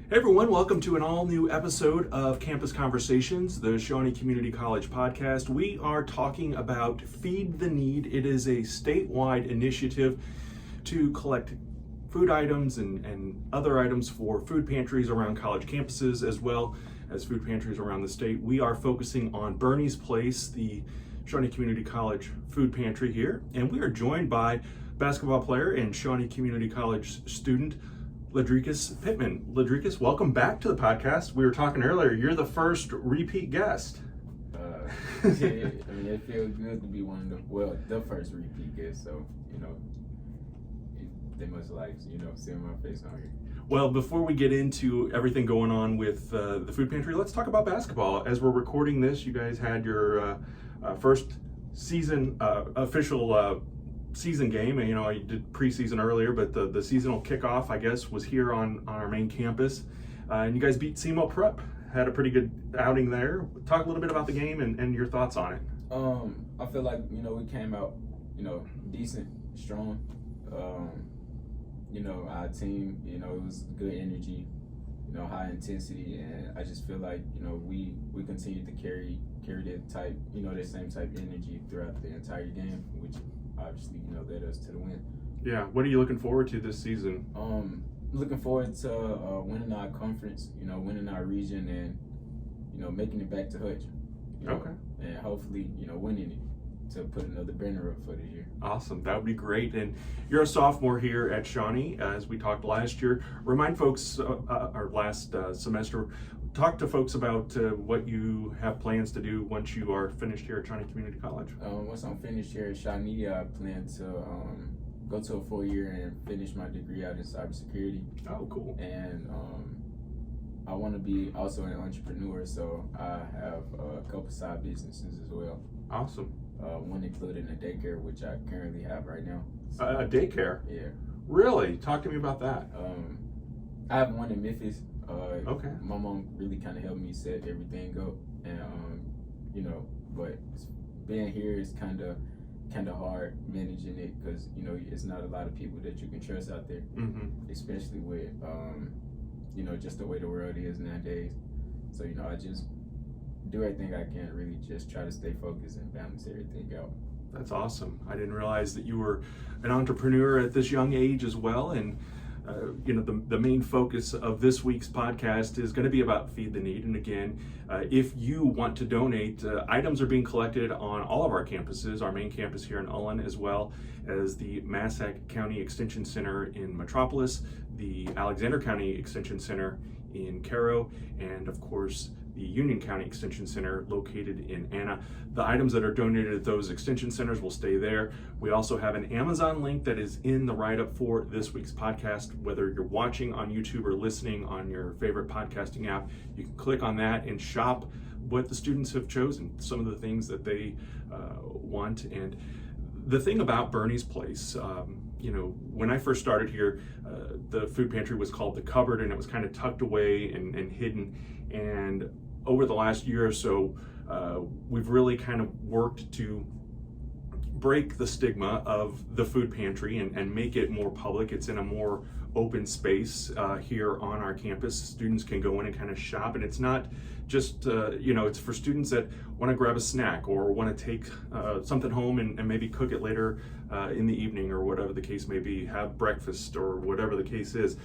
Hey everyone, welcome to an all-new episode of Campus Conversations, the Shawnee Community College podcast. We are talking about Feed the Need. It is a statewide initiative to collect food items and other items for food pantries around college campuses, as well as food pantries around the state. We are focusing on Bernie's Place, the Shawnee Community College food pantry here, and we are joined by basketball player and Shawnee Community College student, Ludricus Pittman. Ludricus, welcome back to the podcast. We were talking earlier, you're the first repeat guest. Yeah, I mean, it feels good to be one of the first repeat guest, so, they must like, seeing my face on here. Well, before we get into everything going on with the food pantry, let's talk about basketball. As we're recording this, you guys had your first season official season game. And, you did preseason earlier, but the seasonal kickoff, I guess, was here on our main campus. And you guys beat SEMO Prep, had a pretty good outing there. Talk a little bit about the game and your thoughts on it. I feel like, we came out, decent, strong. Our team, it was good energy, high intensity, and I just feel like, we continue to carry that same type of energy throughout the entire game, which obviously, led us to the win. Yeah, what are you looking forward to this season? Looking forward to winning our conference, winning our region, and making it back to Hutch. Okay. And hopefully, winning it to put another banner up for this year. Awesome, that would be great. And you're a sophomore here at Shawnee, as we talked last year. Remind folks, or last semester, talk to folks about what you have plans to do once you are finished here at Shawnee Community College. Once I'm finished here at Shawnee, I plan to go to a 4-year and finish my degree out in cybersecurity. Oh, cool. And I want to be also an entrepreneur, so I have a couple side businesses as well. Awesome. One including a daycare, which I currently have right now. So, a daycare? Yeah. Really? Talk to me about that. I have one in Memphis. Okay. My mom really kind of helped me set everything up, and but being here is kind of hard managing it because it's not a lot of people that you can trust out there, especially with just the way the world is nowadays. So I just do everything I can, really just try to stay focused and balance everything out. That's awesome. I didn't realize that you were an entrepreneur at this young age as well. And the main focus of this week's podcast is going to be about Feed the Need. And again, if you want to donate, items are being collected on all of our campuses, our main campus here in Ullen, as well as the Massac County Extension Center in Metropolis, the Alexander County Extension Center in Cairo, and of course, the Union County Extension Center located in Anna. The items that are donated at those extension centers will stay there. We also have an Amazon link that is in the write-up for this week's podcast. Whether you're watching on YouTube or listening on your favorite podcasting app, you can click on that and shop what the students have chosen, some of the things that they want. And the thing about Bernie's Place, when I first started here, the food pantry was called the Cupboard, and it was kind of tucked away and hidden. And over the last year or so, we've really kind of worked to break the stigma of the food pantry and make it more public. It's in a more open space here on our campus. Students can go in and kind of shop, and it's not just, it's for students that want to grab a snack or want to take something home and maybe cook it later in the evening or whatever the case may be, have breakfast or whatever the case is.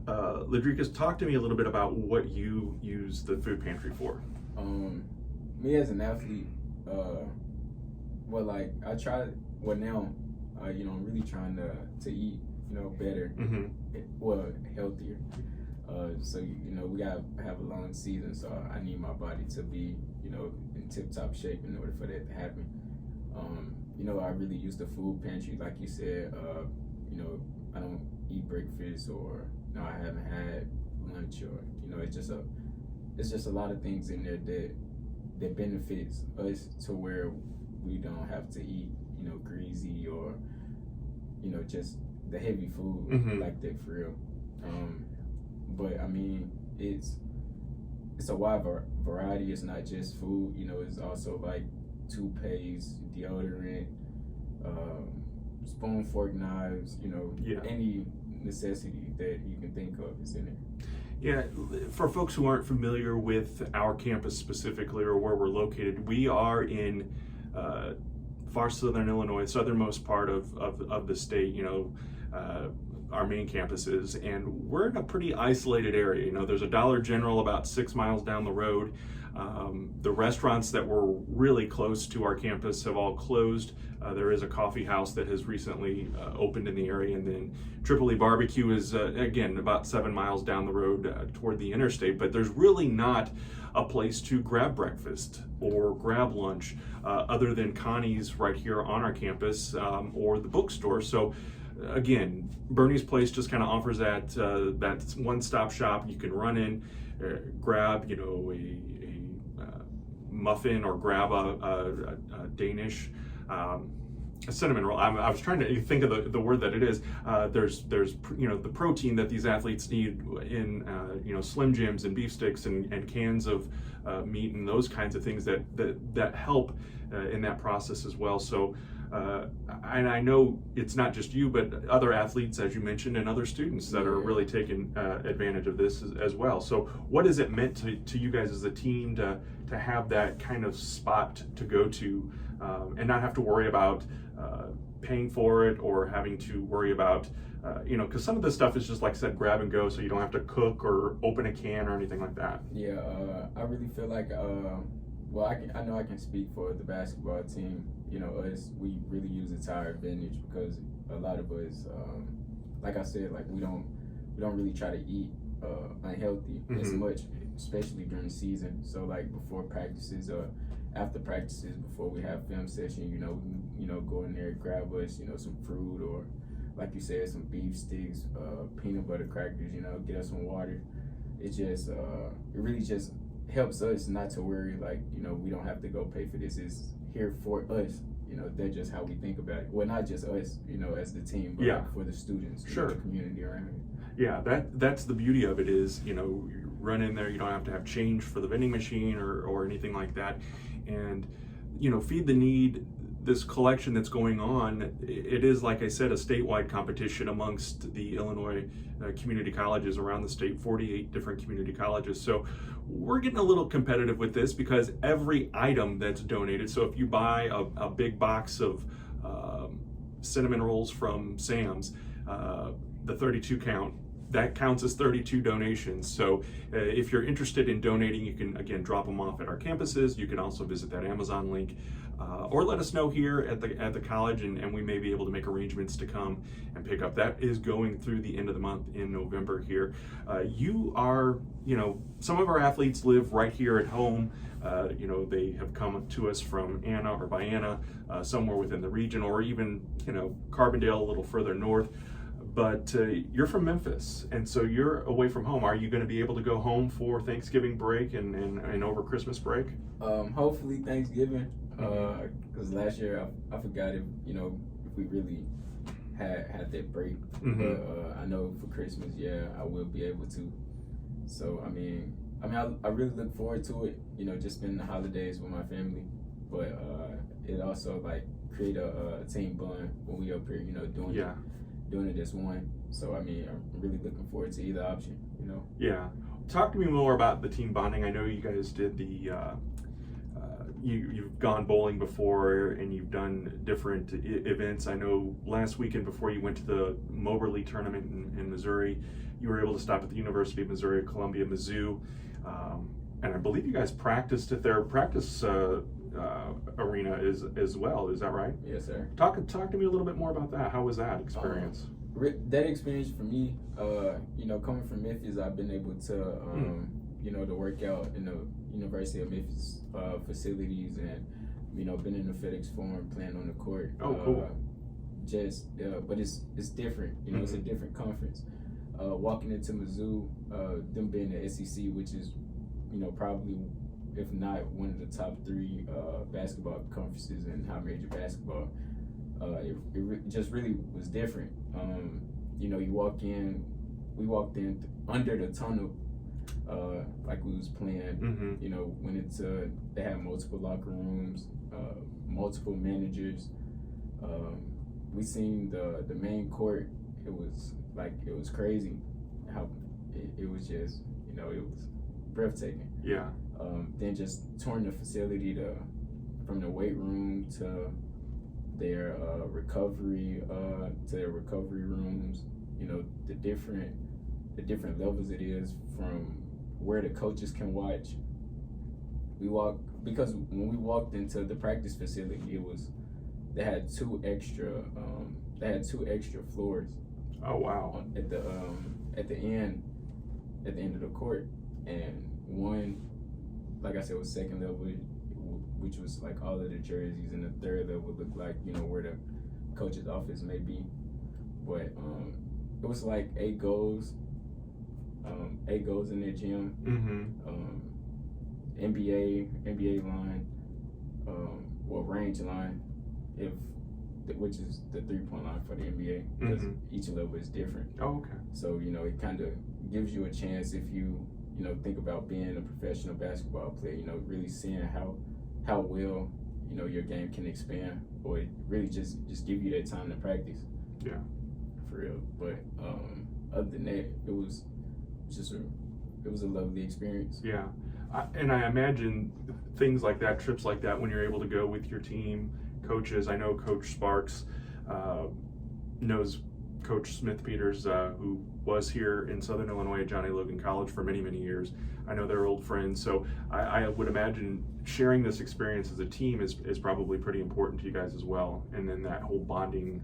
Ludricus, talk to me a little bit about what you use the food pantry for. Me as an athlete, I try, now, I'm really trying to eat, better, healthier. So, we gotta have a long season, so I need my body to be, in tip-top shape in order for that to happen. I really use the food pantry, like you said. I don't eat breakfast, or I haven't had lunch, or it's just a lot of things in there that benefits us to where we don't have to eat greasy or just the heavy food like that for real. But I mean, it's a wide variety. It's not just food, it's also like toothpaste, deodorant, spoon, fork, knives, any necessity that you can think of is in it. Yeah, for folks who aren't familiar with our campus specifically or where we're located, we are in far southern Illinois, southernmost part of the state, our main campuses, and we're in a pretty isolated area. There's a Dollar General about 6 miles down the road. The restaurants that were really close to our campus have all closed. There is a coffee house that has recently opened in the area, and then Tripoli Barbecue is, again, about 7 miles down the road toward the interstate, but there's really not a place to grab breakfast or grab lunch other than Connie's right here on our campus or the bookstore. So again, Bernie's Place just kind of offers that one-stop shop. You can run in, grab a muffin or grab a Danish a cinnamon roll. I was trying to think of the word that it is. There's the protein that these athletes need in Slim Jims and beef sticks and cans of meat and those kinds of things that help in that process as well. So and I know it's not just you, but other athletes, as you mentioned, and other students that are really taking advantage of this as well. So what has it meant to you guys as a team to have that kind of spot to go to and not have to worry about paying for it or having to worry about, because some of this stuff is just, like I said, grab and go, so you don't have to cook or open a can or anything like that. Yeah, I really feel like, I know I can speak for the basketball team. Us, we really use it to our advantage because a lot of us, like I said, like we don't really try to eat unhealthy as much, especially during the season. So like before practices or after practices, before we have film session, go in there, grab us, some fruit or, like you said, some beef sticks, peanut butter crackers, get us some water. It just, it really just helps us not to worry, like, we don't have to go pay for this. It's here for us. That's just how we think about it. Well, not just us, as the team, but like for the students, the community around it. Yeah, that's the beauty of it is, you run in there, you don't have to have change for the vending machine or anything like that. And, Feed the Need, this collection that's going on, it is, like I said, a statewide competition amongst the Illinois community colleges around the state, 48 different community colleges. So we're getting a little competitive with this because every item that's donated, so if you buy a big box of cinnamon rolls from Sam's, the 32 count, that counts as 32 donations. So if you're interested in donating, you can, again, drop them off at our campuses. You can also visit that Amazon link or let us know here at the college, and we may be able to make arrangements to come and pick up. That is going through the end of the month in November here. You are, some of our athletes live right here at home. They have come to us from Anna or by Anna, somewhere within the region, or even, Carbondale, a little further north. But you're from Memphis, and so you're away from home. Are you going to be able to go home for Thanksgiving break and over Christmas break? Hopefully Thanksgiving, because last year I forgot if we really had that break. But I know for Christmas, I will be able to. So I really look forward to it. Just spending the holidays with my family. But it also like create a team bond when we up here, doing it as one. So I'm really looking forward to either option, Yeah. Talk to me more about the team bonding. I know you guys did the you've gone bowling before and you've done different events. I know last weekend before you went to the Moberly tournament in Missouri, you were able to stop at the University of Missouri at Columbia, Mizzou, and I believe you guys practiced at their practice arena as well. Is that right? Yes, sir. Talk to me a little bit more about that. How was that experience? That experience for me, coming from Memphis, I've been able to, to work out in the University of Memphis facilities, and been in the FedEx Forum, playing on the court. Oh, cool. But it's different. It's a different conference. Walking into Mizzou, them being the SEC, which is, probably, if not one of the top 3 basketball conferences in high major basketball, it just really was different. We walked in under the tunnel, like we was playing. Went into, they had multiple locker rooms, multiple managers. We seen the main court. It was crazy how it was just, it was breathtaking. Yeah. Then just touring the facility from the weight room to their recovery rooms, the different levels it is from where the coaches can watch. Because when we walked into the practice facility, they had two extra floors. Oh wow! At the end of the court, and one, like I said, was second level, which was like all of the jerseys, and the third level looked like where the coach's office may be. But it was like 8 goals in their gym. NBA line, range line, which is the 3-point line for the NBA, because each level is different. Oh, okay. So it kind of gives you a chance, if you think about being a professional basketball player, really seeing how well your game can expand, or it really just give you that time to practice. Yeah, for real. But other than that, it was a lovely experience. Yeah. And I imagine things like that, trips like that, when you're able to go with your team, coaches. I know Coach Sparks knows Coach Smith-Peters, who was here in Southern Illinois at Johnny Logan College for many, many years. I know they're old friends, so I would imagine sharing this experience as a team is probably pretty important to you guys as well, and then that whole bonding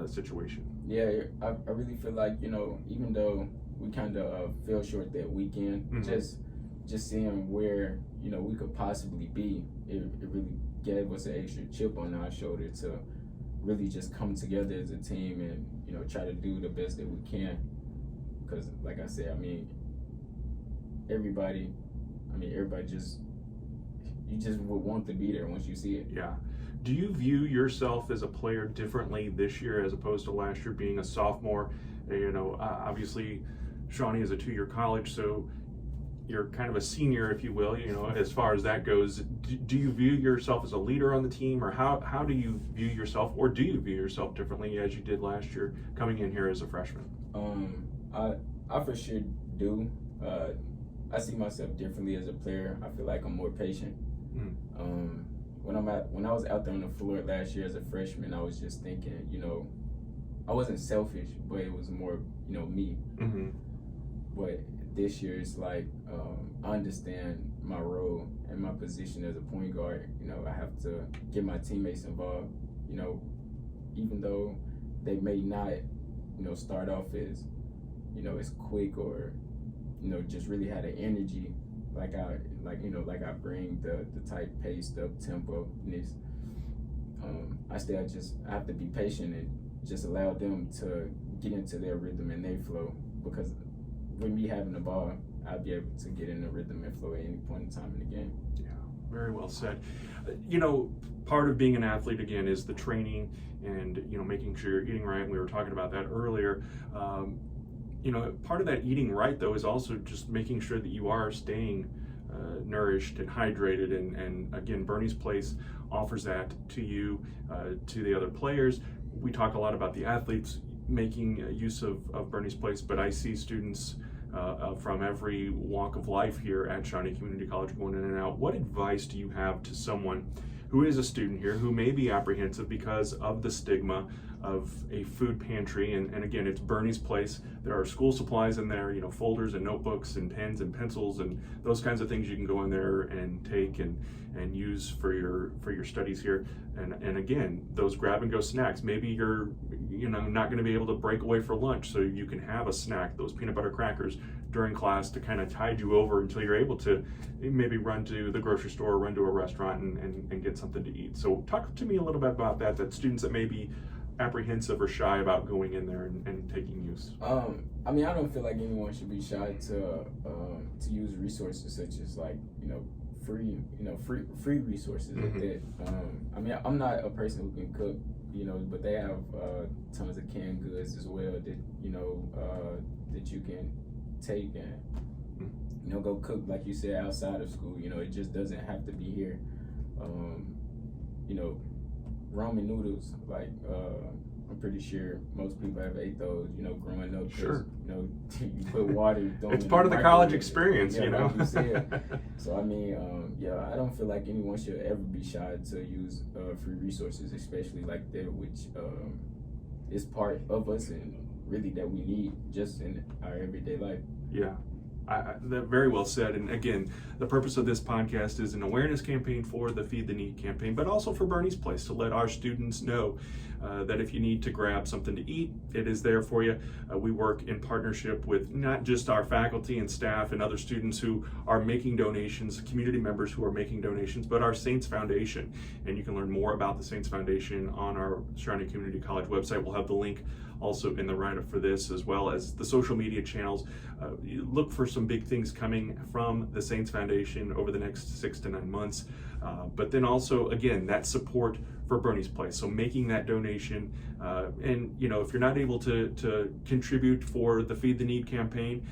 situation. Yeah, I really feel like, even though we kind of fell short that weekend, just seeing where we could possibly be, it really gave us an extra chip on our shoulder to really just come together as a team and try to do the best that we can. Because like I said, everybody just would want to be there once you see it. Yeah. Do you view yourself as a player differently this year as opposed to last year, being a sophomore? Obviously Shawnee is a 2-year college, so you're kind of a senior, if you will, as far as that goes. Do you view yourself as a leader on the team, or how do you view yourself, or do you view yourself differently as you did last year coming in here as a freshman? I for sure do. I see myself differently as a player. I feel like I'm more patient. When I was out there on the floor last year as a freshman, I was just thinking, I wasn't selfish, but it was more, me. But this year it's like, I understand my role and my position as a point guard. I have to get my teammates involved, even though they may not, start off as, as quick or, just really had an energy like I bring the type paced up tempo-ness. I have to be patient and just allow them to get into their rhythm and their flow, because with me having the ball, I'll be able to get in the rhythm and flow at any point in time in the game. Yeah, very well said. Part of being an athlete, again, is the training and, making sure you're eating right. We were talking about that earlier. Part of that eating right, though, is also just making sure that you are staying nourished and hydrated. And again, Bernie's Place offers that to you, to the other players. We talk a lot about the athletes making use of Bernie's Place, but I see students from every walk of life here at Shawnee Community College going in and out. What advice do you have to someone who is a student here who may be apprehensive because of the stigma of a food pantry? And again, it's Bernie's Place. There are school supplies in there, folders and notebooks and pens and pencils and those kinds of things you can go in there and take and use for your studies here. And again, those grab and go snacks. Maybe you're not going to be able to break away for lunch, so you can have a snack, those peanut butter crackers during class to kind of tide you over until you're able to maybe run to the grocery store, run to a restaurant and get something to eat. So talk to me a little bit about that students that may be apprehensive or shy about going in there and taking use. I don't feel like anyone should be shy to use resources such as free resources like that. I'm not a person who can cook, but they have tons of canned goods as well that that you can take and go cook, like you said, outside of school. It just doesn't have to be here. Ramen noodles, I'm pretty sure most people have ate those, growing up. Sure. You put water. It's part of the college experience, Like you said. So, I don't feel like anyone should ever be shy to use free resources, especially like that, which is part of us and really that we need just in our everyday life. Yeah. That very well said. And again, the purpose of this podcast is an awareness campaign for the Feed the Need campaign, but also for Bernie's Place to let our students know that if you need to grab something to eat, it is there for you. We work in partnership with not just our faculty and staff and other students who are making donations, community members who are making donations, but our Saints Foundation. And you can learn more about the Saints Foundation on our Shawnee Community College website. We'll have the link also in the write-up for this, as well as the social media channels. You look for some big things coming from the Saints Foundation over the next 6 to 9 months. But then also, again, that support for Bernie's Place. So making that donation, and if you're not able to contribute for the Feed the Need campaign,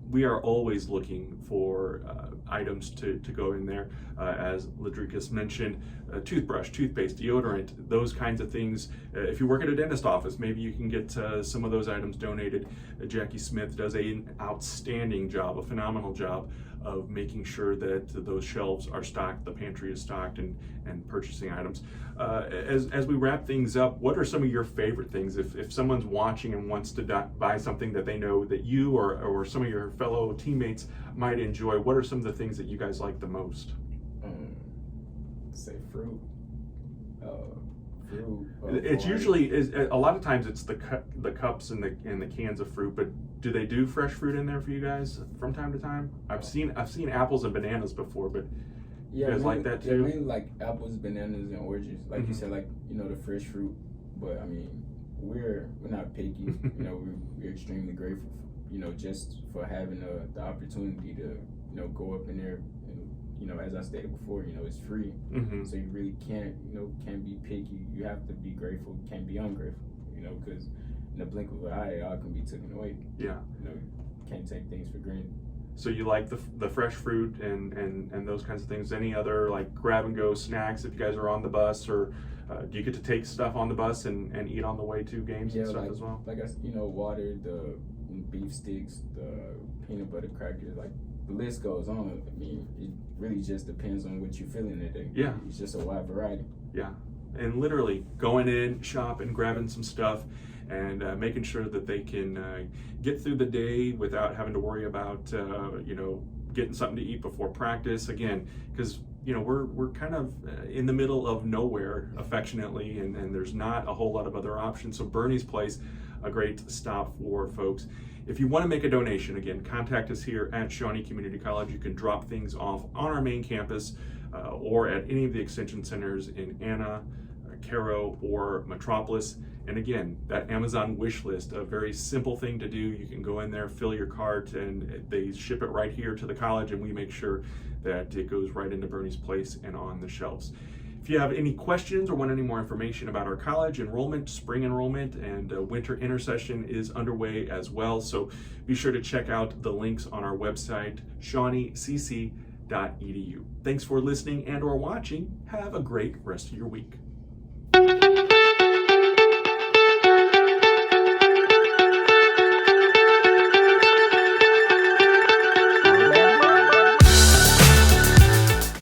we are always looking for items to go in there. As Ludricus mentioned, toothbrush, toothpaste, deodorant, those kinds of things. If you work at a dentist office, maybe you can get some of those items donated. Jackie Smith does an outstanding job, a phenomenal job of making sure that those shelves are stocked, the pantry is stocked, and purchasing items. As we wrap things up, what are some of your favorite things? If someone's watching and wants to buy something that they know that you or some of your fellow teammates might enjoy, what are some of the things that you guys like the most? Say fruit. It's usually a lot of times it's the cups and the cans of fruit, but do they do fresh fruit in there for you guys from time to time? I've seen apples and bananas before, but you guys like that too? Yeah, mainly like apples, bananas, and oranges. Like you said, the fresh fruit. But we're not picky. We're extremely grateful, just for having the opportunity to go up in there. As I stated before, it's free, so you really can't be picky. You have to be grateful. You can't be ungrateful, because in the blink of an eye, all can be taken away. Yeah. Can't take things for granted. So you like the fresh fruit and those kinds of things. Any other like grab and go snacks if you guys are on the bus, or do you get to take stuff on the bus and eat on the way to games and stuff as well? Like water, the beef sticks, the peanut butter crackers, the list goes on. It really just depends on what you're feeling that day. Yeah. It's just a wide variety. Yeah. And literally going in, shop and grabbing some stuff and making sure that they can get through the day without having to worry about, getting something to eat before practice. Again, because, we're kind of in the middle of nowhere, affectionately, and there's not a whole lot of other options. So Bernie's Place, a great stop for folks. If you want to make a donation, again, contact us here at Shawnee Community College. You can drop things off on our main campus or at any of the extension centers in Anna, Caro, or Metropolis. And again, that Amazon wish list, a very simple thing to do. You can go in there, fill your cart, and they ship it right here to the college, and we make sure that it goes right into Bernie's Place and on the shelves. If you have any questions or want any more information about our college enrollment, spring enrollment, and winter intersession is underway as well. So be sure to check out the links on our website, shawneecc.edu. Thanks for listening and or watching. Have a great rest of your week.